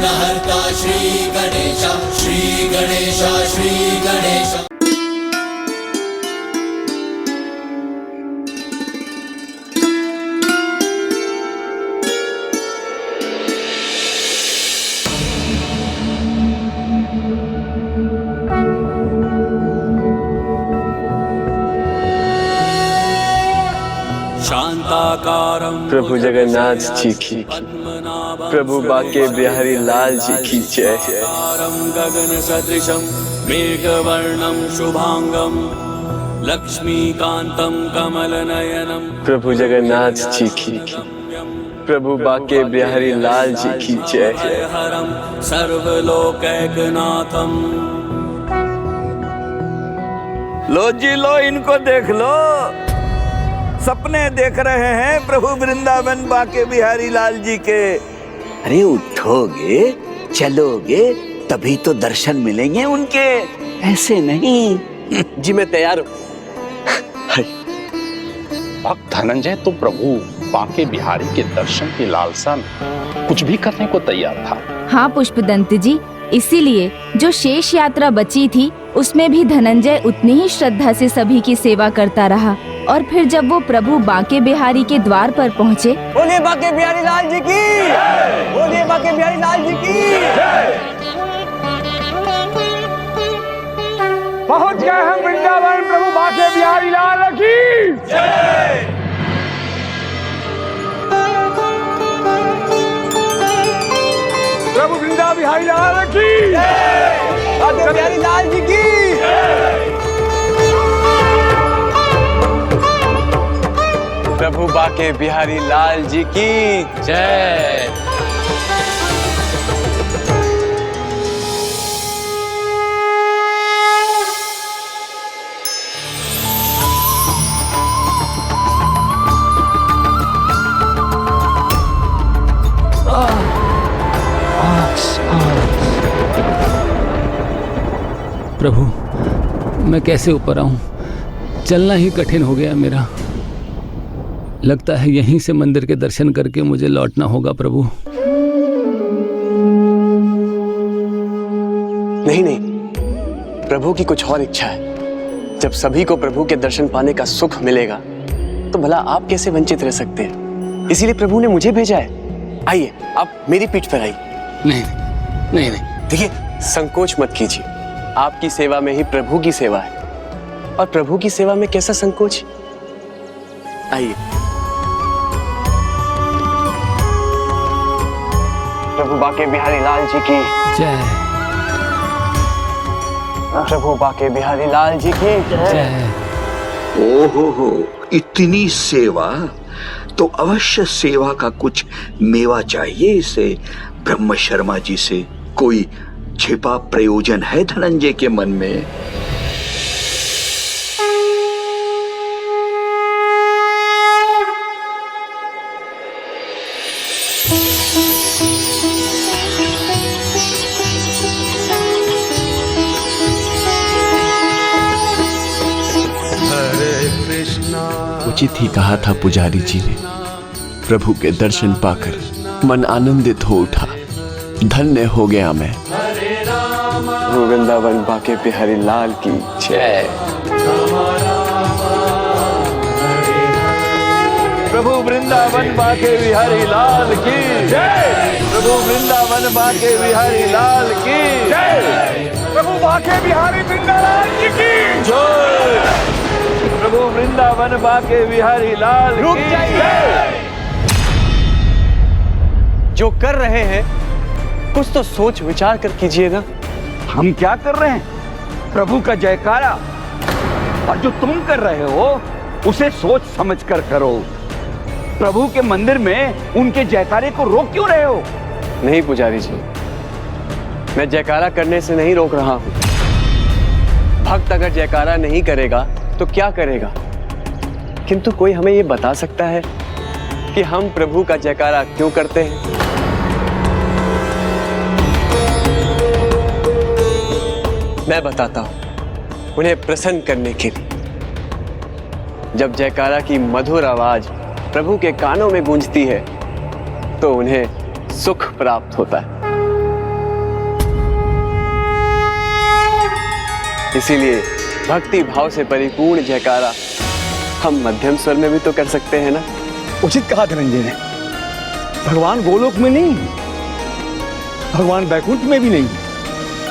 विघ्नहर्ता श्री गणेश, श्री गणेश, श्री गणेश। प्रभु जगन्नाथ जी की, प्रभु बाके बिहारी लाल जी की जय। गगन सदृशं मेघवर्णं शुभांगं लक्ष्मीकांतं कमलनयनं। प्रभु जगन्नाथ जी की, प्रभु बाके बिहारी लाल जी की जय। हरं सर्वलोकैकनाथं। लो जी लो, इनको देख लो, सपने देख रहे हैं प्रभु वृंदावन बाके बिहारी लाल जी के। अरे उठोगे चलोगे तभी तो दर्शन मिलेंगे उनके, ऐसे नहीं। जी मैं तैयार हूँ। भक्त धनंजय तो प्रभु बाके बिहारी के दर्शन की लालसा में कुछ भी करने को तैयार था। हाँ पुष्पदंत जी, इसीलिए जो शेष यात्रा बची थी उसमें भी धनंजय उतनी ही श्रद्धा से सभी की सेवा करता रहा। और फिर जब वो प्रभु बाके बिहारी के द्वार पर पहुँचे, बोलिए बाके बिहारी लाल जी की, बोलिए बाके बिहारी लाल जी की। पहुँच गए हम वृंदावन प्रभु बाके बिहारी लाल की जय। प्रभु वृंदा बिहारी लाल की जय, बाके बिहारी लाल जी की जय। प्रभु बाके बिहारी लाल जी की जय। प्रभु मैं कैसे ऊपर आऊं? चलना ही कठिन हो गया मेरा। लगता है यहीं से मंदिर के दर्शन करके मुझे लौटना होगा प्रभु। नहीं नहीं, प्रभु की कुछ और इच्छा है। जब सभी को प्रभु के दर्शन पाने का सुख मिलेगा तो भला आप कैसे वंचित रह सकते हैं? इसीलिए प्रभु ने मुझे भेजा है। आइए, आप मेरी पीठ पर आइए। नहीं नहीं नहीं, देखिए, संकोच मत कीजिए। आपकी सेवा में ही प्रभु की सेवा है, और प्रभु की सेवा में कैसा संकोच। आइए। प्रभु बाके बिहारी लाल जी की जय। प्रभु बाके बिहारी लाल जी की जय। ओहो, इतनी सेवा तो अवश्य सेवा का कुछ मेवा चाहिए इसे। ब्रह्म शर्मा जी से कोई छिपा प्रयोजन है धनंजय के मन में? उचित ही कहा था पुजारी जी ने। प्रभु के दर्शन पाकर मन आनंदित हो उठा। धन्य हो गया मैं। वृंदावन बाके बिहारी लाल की जय। प्रभु वृंदावन बाके बिहारी लाल की जय। प्रभु वृंदावन बाके बिहारी लाल की जय। प्रभु बाके बिहारी वृंदावन जी की जय। प्रभु वृंदावन बाके बिहारी लाल की जय। जो कर रहे हैं कुछ तो सोच विचार कर कीजिए ना। हम क्या कर रहे हैं? प्रभु का जयकारा। और जो तुम कर रहे हो उसे सोच समझ कर करो। प्रभु के मंदिर में उनके जयकारे को रोक क्यों रहे हो? नहीं पुजारी जी, मैं जयकारा करने से नहीं रोक रहा हूं। भक्त अगर जयकारा नहीं करेगा तो क्या करेगा? किंतु कोई हमें ये बता सकता है कि हम प्रभु का जयकारा क्यों करते हैं? मैं बताता हूं, उन्हें प्रसन्न करने के लिए। जब जयकारा की मधुर आवाज प्रभु के कानों में गूंजती है तो उन्हें सुख प्राप्त होता है। इसीलिए भक्ति भाव से परिपूर्ण जयकारा हम मध्यम स्वर में भी तो कर सकते हैं ना। उचित कहा धनंजय ने। भगवान गोलोक में नहीं, भगवान वैकुंठ में भी नहीं,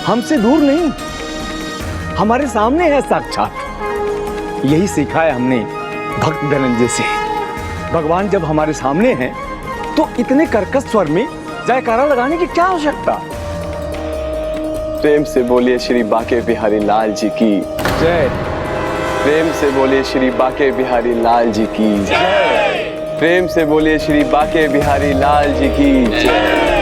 हमसे दूर नहीं, हमारे सामने है साक्षात। यही सीखा है हमने भक्त धनंजय से। भगवान जब हमारे सामने हैं तो इतने कर्कश स्वर में जयकारा लगाने की क्या आवश्यकता। प्रेम से बोलिए श्री बाके बिहारी लाल जी की जय। प्रेम से बोलिए श्री बाके बिहारी लाल जी की जय। प्रेम से बोलिए श्री बाके बिहारी लाल जी की जय।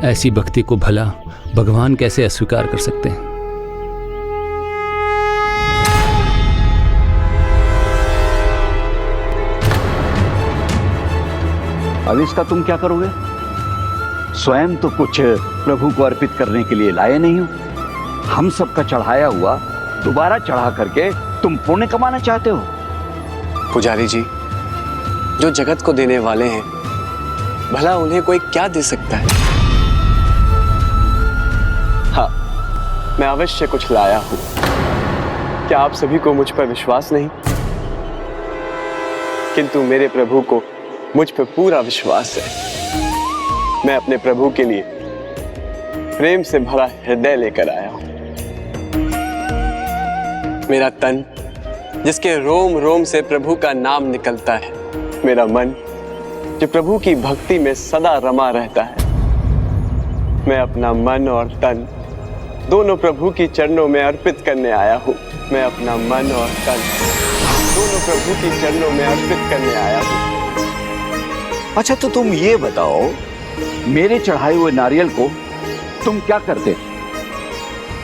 ऐसी भक्ति को भला भगवान कैसे अस्वीकार कर सकते हैं। अब इसका तुम क्या करोगे? स्वयं तो कुछ प्रभु को अर्पित करने के लिए लाए नहीं हो। हम सबका चढ़ाया हुआ दोबारा चढ़ा करके तुम पुण्य कमाना चाहते हो। पुजारी जी, जो जगत को देने वाले हैं, भला उन्हें कोई क्या दे सकता है? हाँ, मैं अवश्य कुछ लाया हूं। क्या आप सभी को मुझ पर विश्वास नहीं? किंतु मेरे प्रभु को मुझ पर पूरा विश्वास है। मैं अपने प्रभु के लिए प्रेम से भरा हृदय लेकर आया हूं। मेरा तन, जिसके रोम रोम से प्रभु का नाम निकलता है, मेरा मन, जो प्रभु की भक्ति में सदा रमा रहता है, मैं अपना मन और तन दोनों प्रभु की चरणों में अर्पित करने आया हूं। मैं अपना मन और तन दोनों प्रभु की चरणों में अर्पित करने आया हूं। अच्छा, तो तुम ये बताओ, मेरे चढ़ाए हुए नारियल को तुम क्या करते?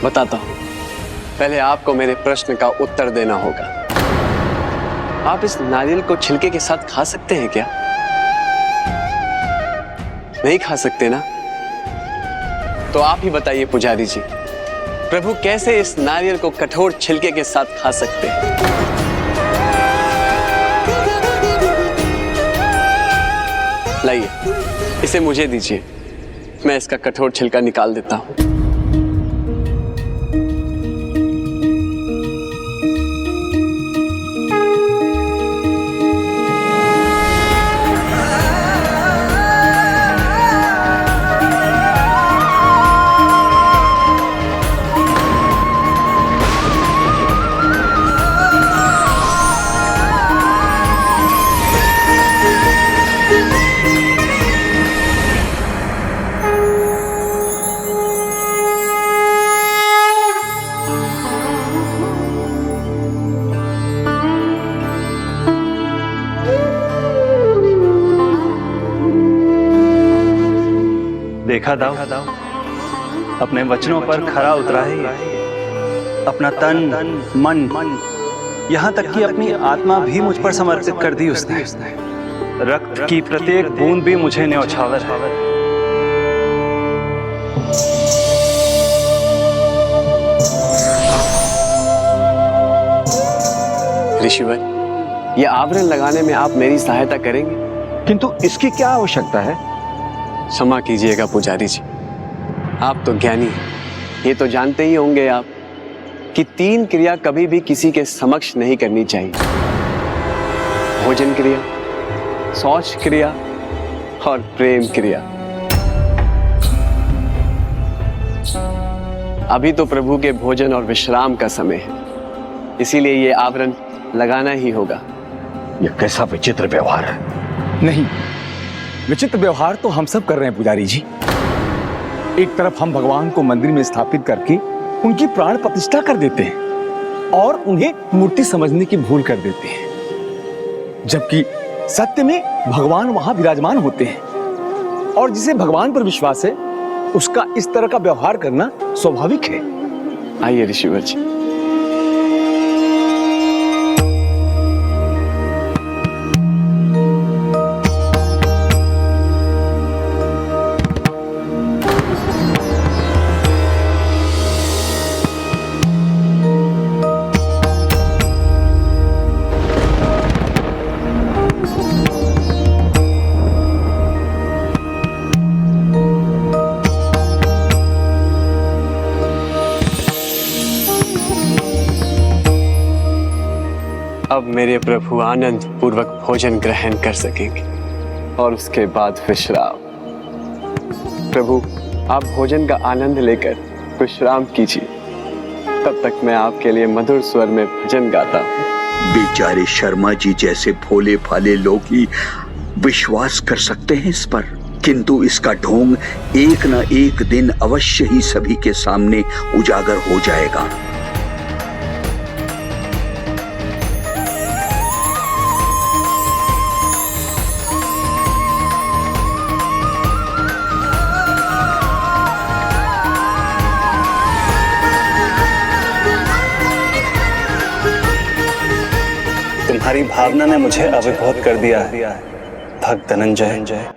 बताता हूं। पहले आपको मेरे प्रश्न का उत्तर देना होगा। आप इस नारियल को छिलके के साथ खा सकते हैं क्या? नहीं खा सकते ना? तो आप ही बताइए पुजारी जी, प्रभु कैसे इस नारियल को कठोर छिलके के साथ खा सकते हैं? लाइए, इसे मुझे दीजिए, मैं इसका कठोर छिलका निकाल देता हूं। देखा दाऊ, अपने वचनों पर खरा उतरा है। अपना तन, मन, यहाँ तक कि अपनी आत्मा भी मुझ पर समर्पित कर दी उसने। रक्त की प्रत्येक बूंद भी मुझे न्यौछावर है। ऋषिवर, ये आवरण लगाने में आप मेरी सहायता करेंगे? किंतु इसकी क्या आवश्यकता है? क्षमा कीजिएगा पुजारी जी, आप तो ज्ञानी हैं। ये तो जानते ही होंगे आप कि 3 क्रिया कभी भी किसी के समक्ष नहीं करनी चाहिए। भोजन क्रिया, शौच क्रिया और प्रेम क्रिया। अभी तो प्रभु के भोजन और विश्राम का समय है, इसीलिए ये आवरण लगाना ही होगा। यह कैसा विचित्र व्यवहार है। नहीं, विचित्र व्यवहार तो हम सब कर रहे हैं पुजारी जी। एक तरफ हम भगवान को मंदिर में स्थापित करके उनकी प्राण प्रतिष्ठा कर देते हैं और उन्हें मूर्ति समझने की भूल कर देते हैं, जबकि सत्य में भगवान वहां विराजमान होते हैं। और जिसे भगवान पर विश्वास है उसका इस तरह का व्यवहार करना स्वाभाविक है। आइए ऋषिवर जी। अब मेरे प्रभु आनंद पूर्वक भोजन ग्रहण कर सकेंगे और उसके बाद विश्राम। प्रभु, आप भोजन का आनंद लेकर विश्राम कीजिए, तब तक मैं आपके लिए मधुर स्वर में भजन गाता हूँ। बेचारे शर्मा जी जैसे भोले भाले लोग ही विश्वास कर सकते हैं इस पर, किंतु इसका ढोंग एक न एक दिन अवश्य ही सभी के सामने उजागर हो जाएगा। तुम्हारी भावना ने मुझे अभिभूत कर दिया है भक्त धनंजय।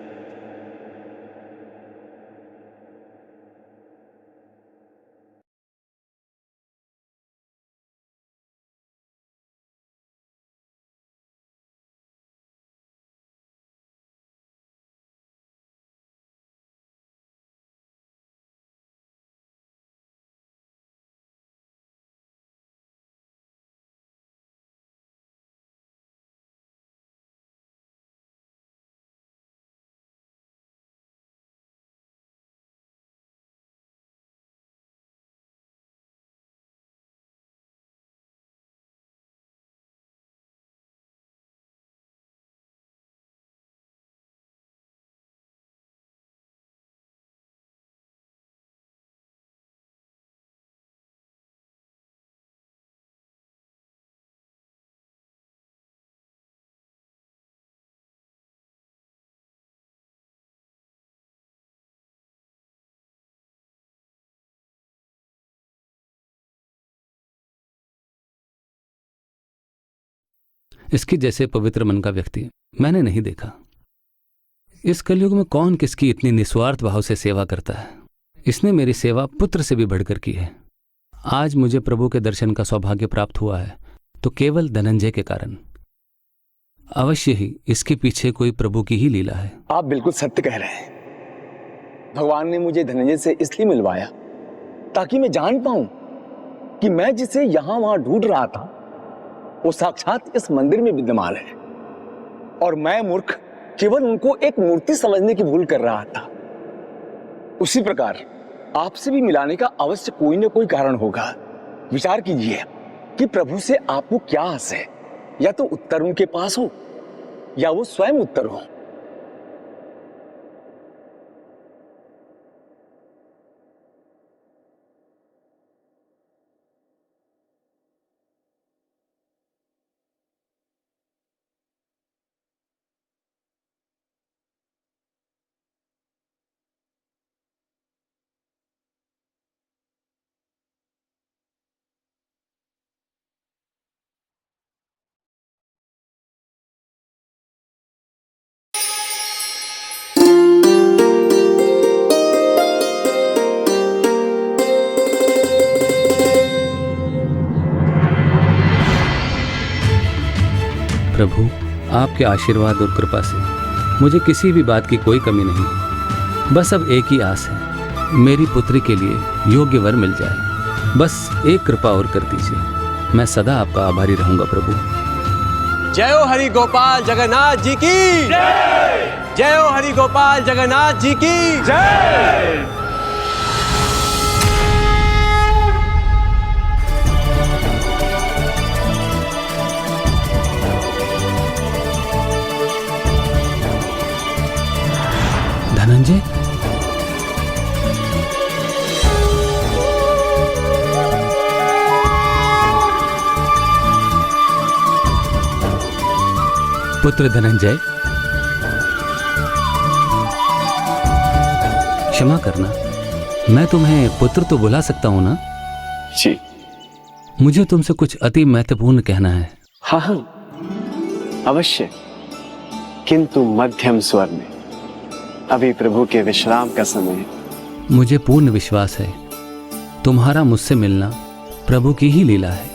इसकी जैसे पवित्र मन का व्यक्ति मैंने नहीं देखा। इस कलयुग में कौन किसकी इतनी निस्वार्थ भाव से सेवा करता है। इसने मेरी सेवा पुत्र से भी बढ़कर की है। आज मुझे प्रभु के दर्शन का सौभाग्य प्राप्त हुआ है तो केवल धनंजय के कारण। अवश्य ही इसके पीछे कोई प्रभु की ही लीला है। आप बिल्कुल सत्य कह रहे हैं। भगवान ने मुझे धनंजय से इसलिए मिलवाया ताकि मैं जान पाऊं कि मैं जिसे यहां वहां ढूंढ रहा था वो साक्षात इस मंदिर में विद्यमान है, और मैं मूर्ख केवल उनको एक मूर्ति समझने की भूल कर रहा था। उसी प्रकार आपसे भी मिलाने का अवश्य कोई न कोई कारण होगा। विचार कीजिए कि प्रभु से आपको क्या आस है। या तो उत्तर उनके पास हो या वो स्वयं उत्तर हो। प्रभु, आपके आशीर्वाद और कृपा से मुझे किसी भी बात की कोई कमी नहीं। बस अब एक ही आस है, मेरी पुत्री के लिए योग्य वर मिल जाए। बस एक कृपा और कर दीजिए। मैं सदा आपका आभारी रहूंगा प्रभु। जय हो हरि गोपाल जगन्नाथ जी की जय। जय हो हरि गोपाल जगन्नाथ जी की जय। धनंजय, पुत्र धनंजय, क्षमा करना, मैं तुम्हें पुत्र तो बुला सकता हूं ना? जी। मुझे तुमसे कुछ अति महत्वपूर्ण कहना है। हाँ हाँ, अवश्य, किंतु मध्यम स्वर में। अभी प्रभु के विश्राम का समय है। मुझे पूर्ण विश्वास है तुम्हारा मुझसे मिलना प्रभु की ही लीला है।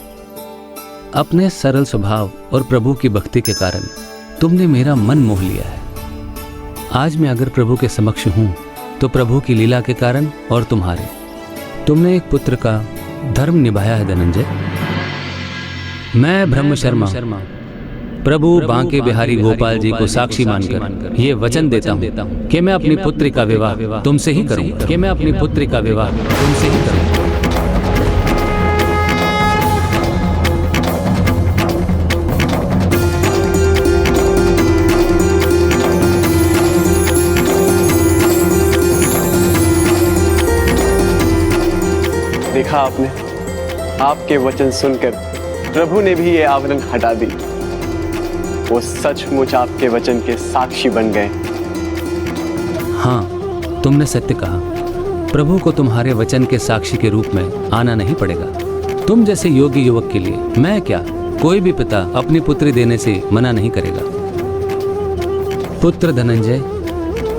अपने सरल स्वभाव और प्रभु की भक्ति के कारण तुमने मेरा मन मोह लिया है। आज मैं अगर प्रभु के समक्ष हूं तो प्रभु की लीला के कारण और तुम्हारे। तुमने एक पुत्र का धर्म निभाया है धनंजय। मैं ब्रह्म शर्मा प्रभु बांके बिहारी गोपाल जी को साक्षी मानकर ये वचन देता हूँ कि मैं अपनी पुत्री का विवाह तुमसे ही करूँगा। कि मैं अपनी पुत्री का विवाह तुमसे ही करूँगा। देखा आपने, आपके वचन सुनकर प्रभु ने भी ये आवरण हटा दी। वो सचमुच आपके वचन के साक्षी बन गए। हाँ, तुमने सत्य कहा। प्रभु को तुम्हारे वचन के साक्षी के रूप में आना नहीं पड़ेगा। तुम जैसे योगी युवक के लिए मैं क्या, कोई भी पिता अपनी पुत्री देने से मना नहीं करेगा। पुत्र धनंजय,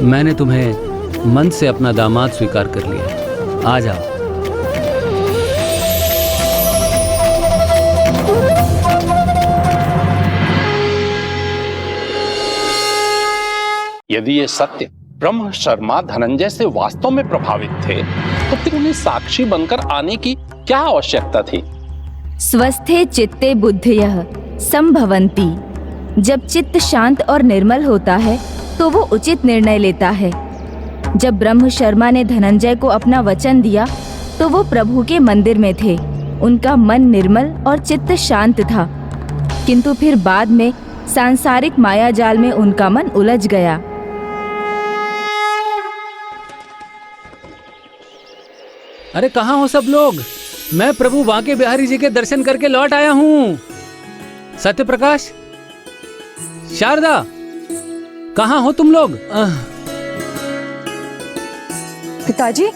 मैंने तुम्हें मन से अपना दामाद स्वीकार कर लिया। आ जाओ। यदि ये सत्य ब्रह्म शर्मा धनंजय से वास्तव में प्रभावित थे तो फिर उन्हें साक्षी बनकर आने की क्या आवश्यकता थी? स्वस्थे चित्ते बुद्धयः संभवन्ति। जब चित्त शांत और निर्मल होता है तो वो उचित निर्णय लेता है। जब ब्रह्म शर्मा ने धनंजय को अपना वचन दिया तो वो प्रभु के मंदिर में थे। उनका मन निर्मल और चित्त शांत था, किंतु फिर बाद में सांसारिक माया जाल में उनका मन उलझ गया। अरे कहाँ हो सब लोग? मैं प्रभु बांके बिहारी जी के दर्शन करके लौट आया हूँ। सत्य प्रकाश, शारदा, कहाँ हो तुम लोग? पिताजी।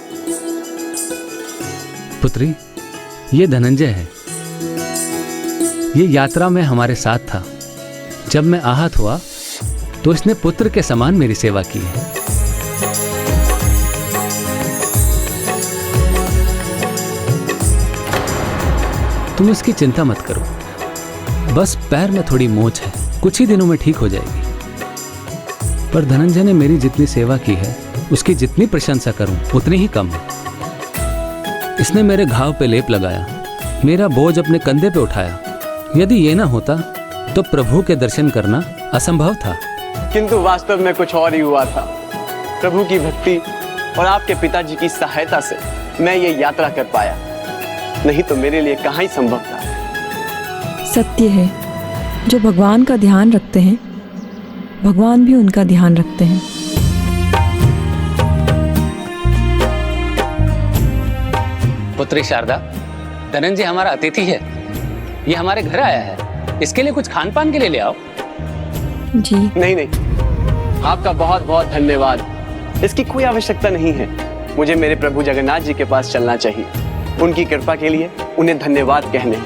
पुत्री, ये धनंजय है। ये यात्रा में हमारे साथ था। जब मैं आहत हुआ तो इसने पुत्र के समान मेरी सेवा की है। तुम इसकी चिंता मत करो, बस पैर में थोड़ी मोच है, कुछ ही दिनों में ठीक हो जाएगी। पर धनंजय ने मेरी जितनी सेवा की है उसकी जितनी प्रशंसा करूं उतनी ही कम है। इसने मेरे घाव पे लेप लगाया, मेरा बोझ अपने कंधे पे उठाया। यदि ये ना होता तो प्रभु के दर्शन करना असंभव था। किंतु वास्तव में कुछ और ही हुआ था। प्रभु की भक्ति और आपके पिताजी की सहायता से मैं ये यात्रा कर पाया, नहीं तो मेरे लिए कहाँ ही संभव था। सत्य है, जो भगवान का ध्यान रखते हैं भगवान भी उनका ध्यान रखते हैं। पुत्री शारदा, धनंजय हमारा अतिथि है। ये हमारे घर आया है, इसके लिए कुछ खान पान के लिए ले आओ। जी नहीं नहीं, आपका बहुत बहुत धन्यवाद। इसकी कोई आवश्यकता नहीं है। मुझे मेरे प्रभु जगन्नाथ जी के पास चलना चाहिए। उनकी कृपा के लिए उन्हें धन्यवाद कहने।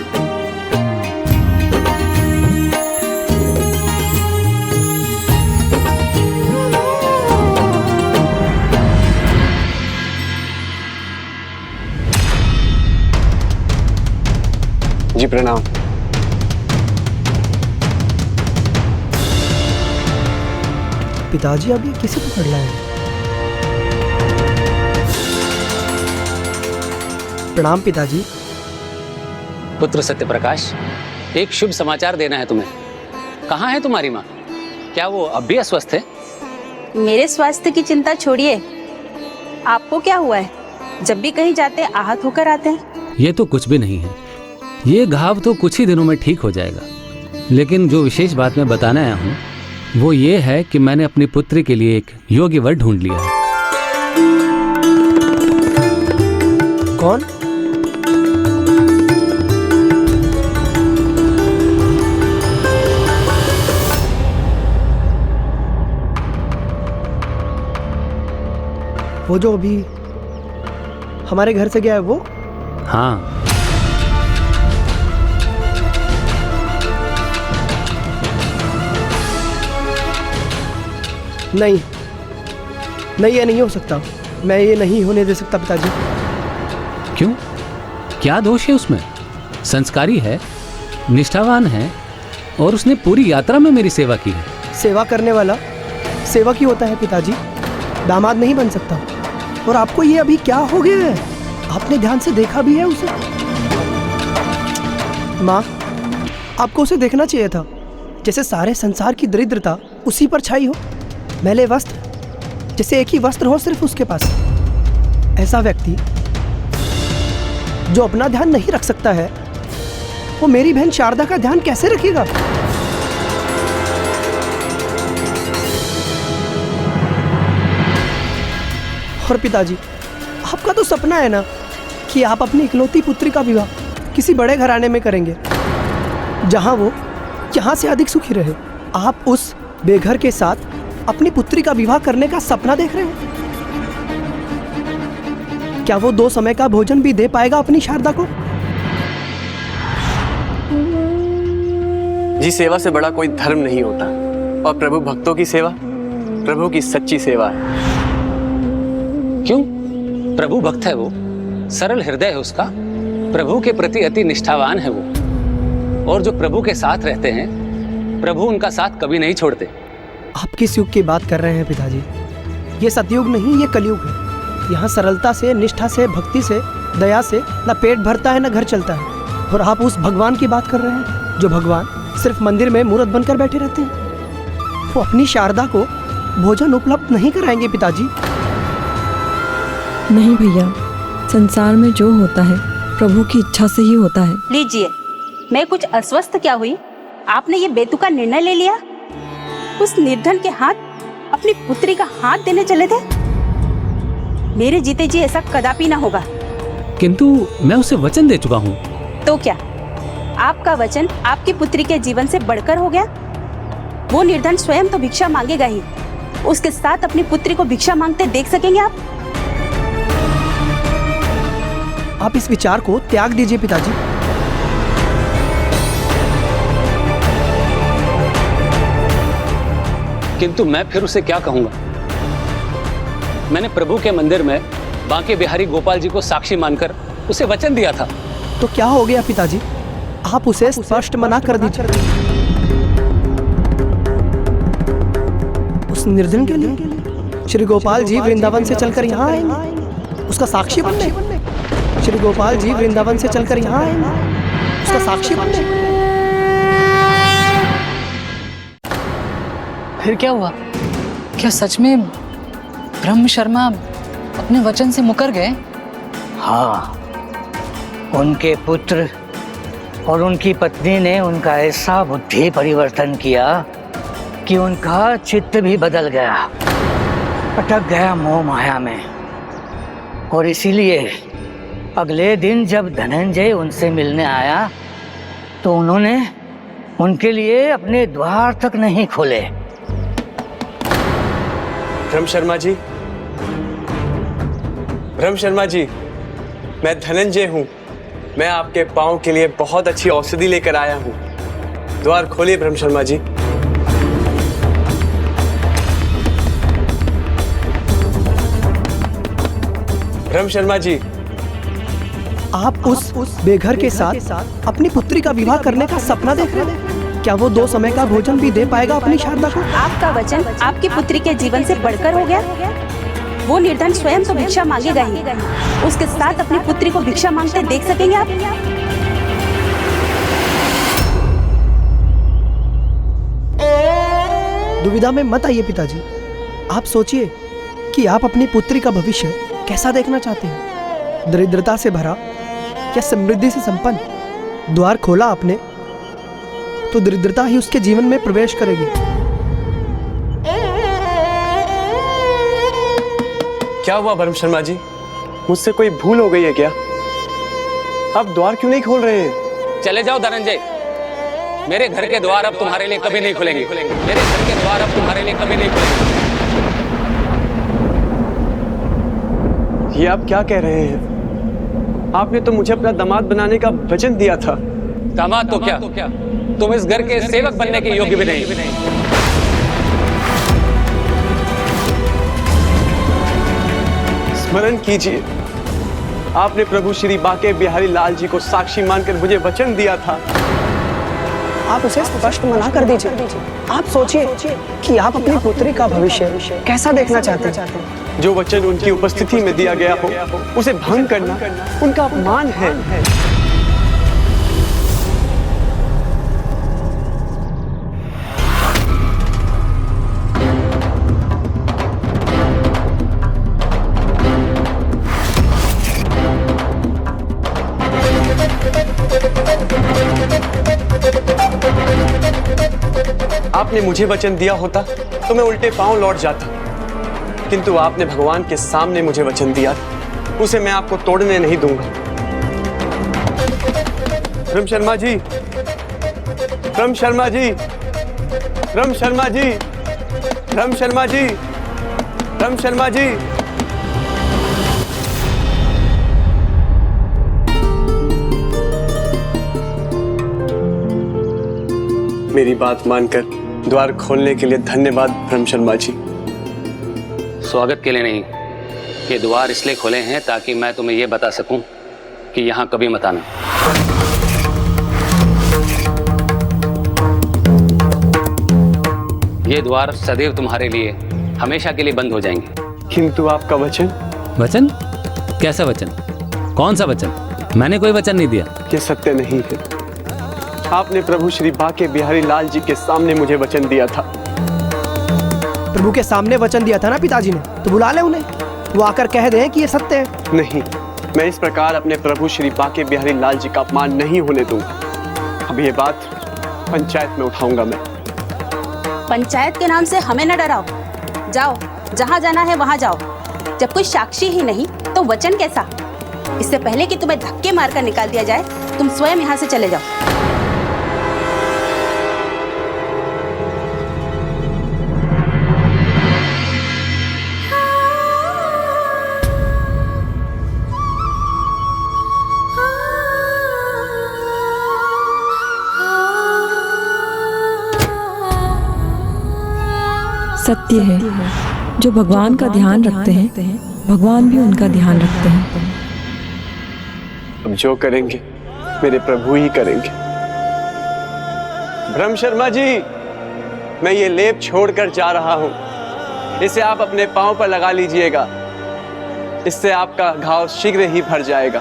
जी प्रणाम। पिताजी, अभी किसे पकड़ रहा है? प्रणाम पिताजी। पुत्र सत्यप्रकाश, एक शुभ समाचार देना है तुम्हें। कहाँ है तुम्हारी माँ? क्या वो अब भी अस्वस्थ है? मेरे स्वास्थ्य की चिंता छोड़िए, आपको क्या हुआ है? जब भी कहीं जाते आहत होकर आते हैं। ये तो कुछ भी नहीं है। ये घाव तो कुछ ही दिनों में ठीक हो जाएगा। लेकिन जो विशेष बात मैं बताने आया हूँ वो ये है कि मैंने अपनी पुत्री के लिए एक योग्य वर ढूंढ लिया है। कौन? वो जो अभी हमारे घर से गया है वो? हाँ। नहीं, ये नहीं हो सकता। मैं ये नहीं होने दे सकता पिताजी। क्यों? क्या दोष है उसमें? संस्कारी है, निष्ठावान है और उसने पूरी यात्रा में मेरी सेवा की है। सेवा करने वाला सेवक ही होता है पिताजी, दामाद नहीं बन सकता। और आपको ये अभी क्या हो गया है? आपने ध्यान से देखा भी है उसे? माँ, आपको उसे देखना चाहिए था। जैसे सारे संसार की दरिद्रता उसी पर छाई हो, मैले वस्त्र जैसे एक ही वस्त्र हो सिर्फ उसके पास। ऐसा व्यक्ति जो अपना ध्यान नहीं रख सकता है, वो मेरी बहन शारदा का ध्यान कैसे रखेगा? और पिताजी, आपका तो सपना है ना कि आप अपनी इकलौती पुत्री का विवाह किसी बड़े घराने में करेंगे, जहां वो यहाँ से अधिक सुखी रहे। आप उस बेघर के साथ अपनी पुत्री का विवाह करने का सपना देख रहे हो? क्या वो 2 समय का भोजन भी दे पाएगा अपनी शारदा को? जी, सेवा से बड़ा कोई धर्म नहीं होता और प्रभु भक्तों की सेवा प्रभु की सच्ची सेवा है। क्यों? प्रभु भक्त है वो, सरल हृदय है उसका, प्रभु के प्रति अति निष्ठावान है वो। और जो प्रभु के साथ रहते हैं, प्रभु उनका साथ कभी नहीं छोड़ते। आप किस युग की बात कर रहे हैं पिताजी? ये सतयुग नहीं, ये कलयुग है। यहाँ सरलता से, निष्ठा से, भक्ति से, दया से न पेट भरता है न घर चलता है। और आप उस भगवान की बात कर रहे हैं जो भगवान सिर्फ मंदिर में मूर्त बनकर बैठे रहते हैं। वो अपनी शारदा को भोजन उपलब्ध नहीं कराएंगे पिताजी। नहीं भैया, संसार में जो होता है प्रभु की इच्छा से ही होता है। लीजिए, मैं कुछ अस्वस्थ क्या हुई? आपने ये बेतुका निर्णय ले लिया? उस निर्धन के हाथ अपनी पुत्री का हाथ देने चले थे? मेरे जीते जी ऐसा कदापि ना होगा। किंतु मैं उसे वचन दे चुका हूँ। तो क्या आपका वचन आपकी पुत्री के जीवन से बढ़कर हो गया? वो निर्धन स्वयं तो भिक्षा मांगेगा ही, उसके साथ अपनी पुत्री को भिक्षा मांगते देख सकेंगे आप? आप इस विचार को त्याग दीजिए पिताजी। किंतु मैं फिर उसे क्या कहूंगा? मैंने प्रभु के मंदिर में बांके बिहारी गोपाल जी को साक्षी मानकर उसे वचन दिया था। तो क्या हो गया पिताजी? आप उसे स्पष्ट मना कर दीजिए। उस निर्धन के लिए श्री गोपाल जी वृंदावन से चलकर यहाँ आएंगे उसका साक्षी बनने। श्री गोपाल जी वृंदावन से चलकर यहाँ आएंगे उसका साक्षी बनने। फिर क्या हुआ? क्या सच में ब्रह्म शर्मा अपने वचन से मुकर गए? हाँ, उनके पुत्र और उनकी पत्नी ने उनका ऐसा बुद्धि परिवर्तन किया कि उनका चित्त भी बदल गया, अटक गया मोह माया में। और इसीलिए अगले दिन जब धनंजय उनसे मिलने आया तो उन्होंने उनके लिए अपने द्वार तक नहीं खोले। ब्रह्म शर्मा जी, मैं धनंजय हूँ। मैं आपके पाँव के लिए बहुत अच्छी औषधि लेकर आया हूँ। द्वार खोलिए ब्रह्म शर्मा जी। ब्रह्म शर्मा जी, आप उस बेघर के साथ अपनी पुत्री का विवाह करने का सपना देख रहे हैं? क्या वो 2 समय का भोजन भी दे पाएगा अपनी शारदा को? आपका वचन आपकी पुत्री के जीवन से बढ़कर हो गया? वो निर्धन स्वयं तो भिक्षा मांगेगा ही, उसके साथ अपनी पुत्री को भिक्षा मांगते देख सकेंगे आप? दुविधा में मत आइए पिताजी। आप सोचिए कि आप अपनी पुत्री का भविष्य कैसा देखना चाहते हैं, दरिद्रता से भरा या समृद्धि से संपन्न? द्वार खोला आपने तो दरिद्रता ही उसके जीवन में प्रवेश करेगी। क्या हुआ ब्रह्म शर्मा जी? मुझसे कोई भूल हो गई है क्या? आप द्वार क्यों नहीं खोल रहे हैं? चले जाओ धनंजय, मेरे घर के द्वार अब तुम्हारे लिए कभी नहीं खुलेंगे। मेरे घर के द्वार अब तुम्हारे लिए कभी नहीं खुलेंगे। ये आप क्या कह रहे हैं? आपने तो मुझे अपना दामाद बनाने का वचन दिया था। दामाद तो क्या, तुम इस घर के सेवक बनने के योग्य भी नहीं। स्मरण कीजिए, आपने प्रभु श्री बाके बिहारी लाल जी को साक्षी मानकर मुझे वचन दिया था। आप उसे स्पष्ट मना कर दीजिए। आप सोचिए कि आप अपनी पुत्री का भविष्य कैसा देखना चाहते हैं। जो वचन उनकी उपस्थिति में दिया गया हो उसे भंग करना उनका अपमान है। आपने मुझे वचन दिया होता तो मैं उल्टे पांव लौट जाता, किंतु आपने भगवान के सामने मुझे वचन दिया, उसे मैं आपको तोड़ने नहीं दूंगा। ब्रह्म शर्मा जी, ब्रह्म शर्मा जी, ब्रह्म शर्मा जी, ब्रह्म शर्मा जी, ब्रह्म शर्मा जी। मेरी बात मानकर द्वार खोलने के लिए धन्यवाद ब्रह्म शर्मा जी। स्वागत के लिए नहीं, ये द्वार इसलिए खोले हैं ताकि मैं तुम्हें ये बता सकूं कि यहां कभी मत आना। ये द्वार सदैव तुम्हारे लिए हमेशा के लिए बंद हो जाएंगे। किंतु आपका वचन। वचन? कैसा वचन? कौन सा वचन? मैंने कोई वचन नहीं दिया। ये सत्य नहीं है। आपने प्रभु श्री बाके बिहारी लाल जी के सामने मुझे वचन दिया था। प्रभु के सामने वचन दिया था ना पिताजी ने, तो बुला ले उन्हें, वो आकर कह दें कि ये सत्य है। नहीं, मैं इस प्रकार अपने प्रभु श्री बाके बिहारी लाल जी का अपमान नहीं होने दूंगा। अब ये बात पंचायत में उठाऊंगा मैं। पंचायत के नाम से हमें न डराओ। जाओ, जहाँ जाना है वहाँ जाओ। जब कोई साक्षी ही नहीं तो वचन कैसा? इससे पहले कि तुम्हें धक्के मारकर निकाल दिया जाए, तुम स्वयं यहाँ से चले जाओ। सत्य है, जो भगवान का ध्यान रखते हैं भगवान भी उनका ध्यान रखते हैं। अब जो करेंगे मेरे प्रभु ही करेंगे। ब्रह्म शर्मा जी, मैं ये लेप छोड़कर जा रहा हूं, इसे आप अपने पांव पर लगा लीजिएगा, इससे आपका घाव शीघ्र ही भर जाएगा।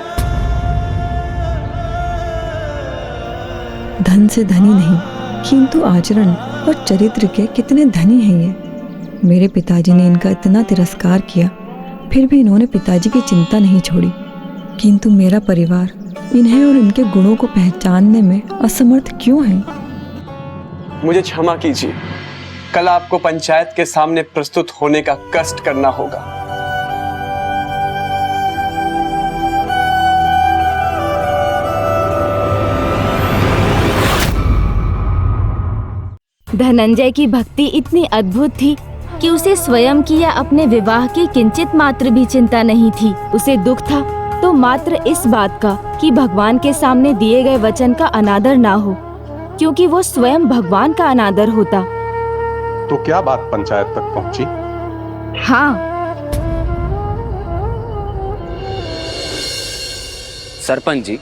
धन से धनी नहीं, किंतु आचरण और चरित्र के कितने धनी हैं ये। मेरे पिताजी ने इनका इतना तिरस्कार किया, फिर भी इन्होंने पिताजी की चिंता नहीं छोड़ी। किंतु मेरा परिवार इन्हें और इनके गुणों को पहचानने में असमर्थ क्यों है? मुझे क्षमा कीजिए, कल आपको पंचायत के सामने प्रस्तुत होने का कष्ट करना होगा। धनंजय की भक्ति इतनी अद्भुत थी कि उसे स्वयं की या अपने विवाह की किंचित मात्र भी चिंता नहीं थी। उसे दुख था तो मात्र इस बात का कि भगवान के सामने दिए गए वचन का अनादर ना हो, क्योंकि वो स्वयं भगवान का अनादर होता। तो क्या बात पंचायत तक पहुंची? हाँ। सरपंच जी,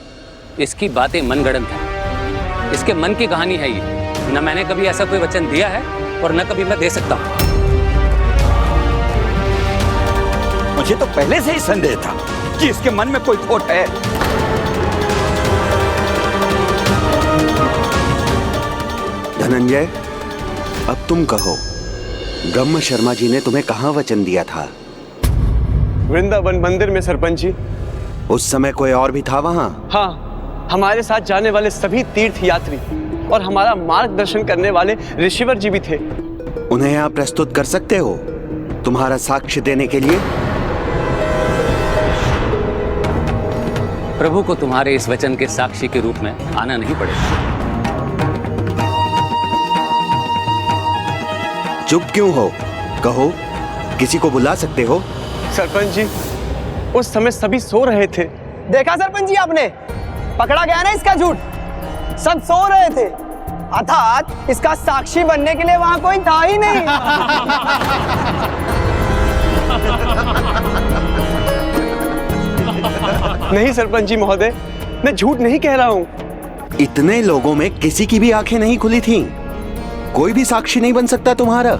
इसकी बातें मनगढ़ंत हैं। इसके मन की कहानी है ये। न मैंने कभी ऐसा कोई वचन दिया है और न कभी मैं दे सकता हूँ। मुझे तो पहले से ही संदेह था कि इसके मन में कोई खोट है। धनंजय, अब तुम कहो, ब्रह्म शर्मा जी ने तुम्हें कहाँ वचन दिया था? वृंदावन मंदिर में सरपंच जी। उस समय कोई और भी था वहाँ? हाँ, हमारे साथ जाने वाले सभी तीर्थ यात्री और हमारा मार्गदर्शन करने वाले ऋषिवर जी भी थे। उन्हें यहाँ प्रस्तुत कर सकते हो तुम्हारा साक्ष्य देने के लिए? प्रभु को तुम्हारे इस वचन के साक्षी के रूप में आना नहीं पड़ेगा। चुप क्यों हो? कहो, किसी को बुला सकते हो। सरपंच जी, उस समय सभी सो रहे थे, देखा सरपंच जी आपने, पकड़ा गया ना इसका झूठ। सब सो रहे थे, अर्थात इसका साक्षी बनने के लिए वहां कोई था ही नहीं। नहीं सरपंच जी महोदय, मैं झूठ नहीं कह रहा हूँ। इतने लोगों में किसी की भी आंखें नहीं खुली थीं। कोई भी साक्षी नहीं बन सकता तुम्हारा।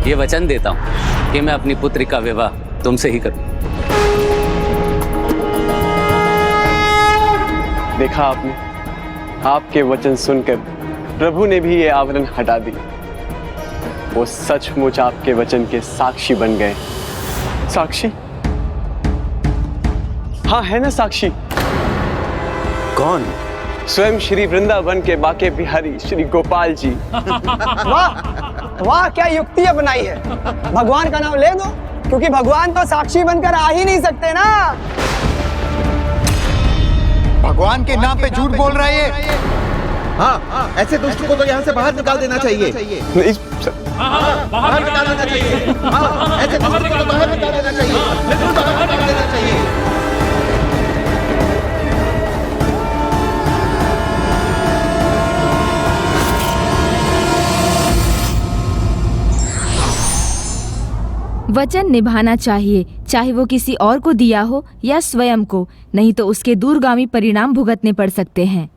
ये वचन देता हूँ कि मैं अपनी पुत्री का विवाह तुमसे ही करूँ। देखा आपने, आपके वचन सुनकर प्रभु ने भी ये आवरण हटा दिया। वो सचमुच आपके वचन के साक्षी बन गए। साक्षी? हाँ है ना साक्षी। कौन? स्वयं श्री वृंदावन के बाके बिहारी श्री गोपाल जी। वाह वाह, क्या युक्ति अपनाई है। भगवान का नाम ले दो, क्योंकि भगवान तो साक्षी बनकर आ ही नहीं सकते ना। भगवान के नाम पे झूठ बोल रहा है। हाँ, ऐसे दुष्ट को तो यहाँ से बाहर निकाल देना चाहिए। बाहर निकाल देना चाहिए। ऐसे दुष्ट को तो बाहर निकाल देना चाहिए। बाहर निकाल देना चाहिए। वचन निभाना चाहिए, चाहे वो किसी और को दिया हो या स्वयं को, नहीं तो उसके दूरगामी परिणाम भुगतने पड़ सकते हैं।